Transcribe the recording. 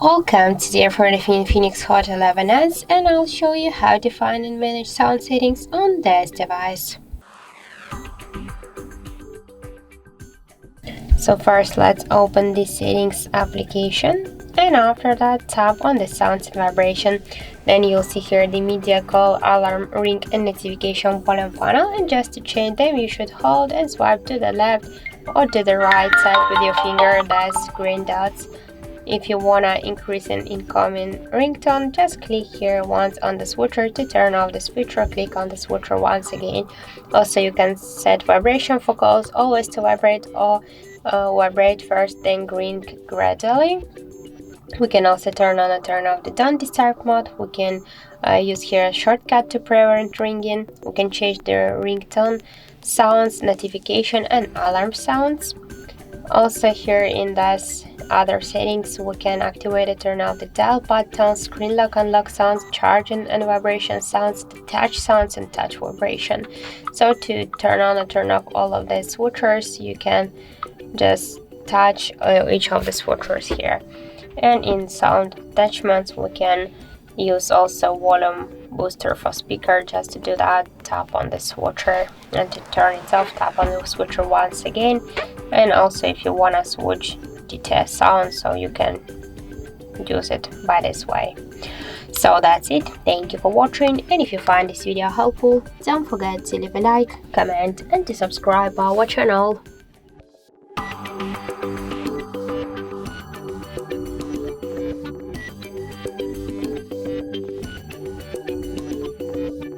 Welcome today for the INFINIX Hot 11s, and I'll show you how to find and manage sound settings on this device. So first let's open the settings application, and after that tap on the sounds and vibration. Then you'll see here the media call, alarm, ring and notification volume panel, and just to change them you should hold and swipe to the left or to the right side with your finger. That's green dots. If you wanna increase an incoming ringtone, just click here once on the switcher. To turn off the switcher, click on the switcher once again. Also, you can set vibration for calls always to vibrate or vibrate first then ring gradually. We can also turn on and turn off the don't disturb mode. We can use here a shortcut to prevent ringing. We can change the ringtone sounds, notification and alarm sounds. Also here in this other settings, we can activate and turn off the dial button, screen lock, unlock sounds, charging and vibration sounds, the touch sounds and touch vibration. So to turn on and turn off all of the switchers, you can just touch each of the switchers here. And in sound attachments, we can use also volume booster for speaker. Just to do that, tap on the switcher, and to turn it off, tap on the switcher once again. And also if you want to switch the test sound, so you can use it by this way. So that's it. Thank you for watching, and if you find this video helpful, don't forget to leave a like, comment and to subscribe our channel.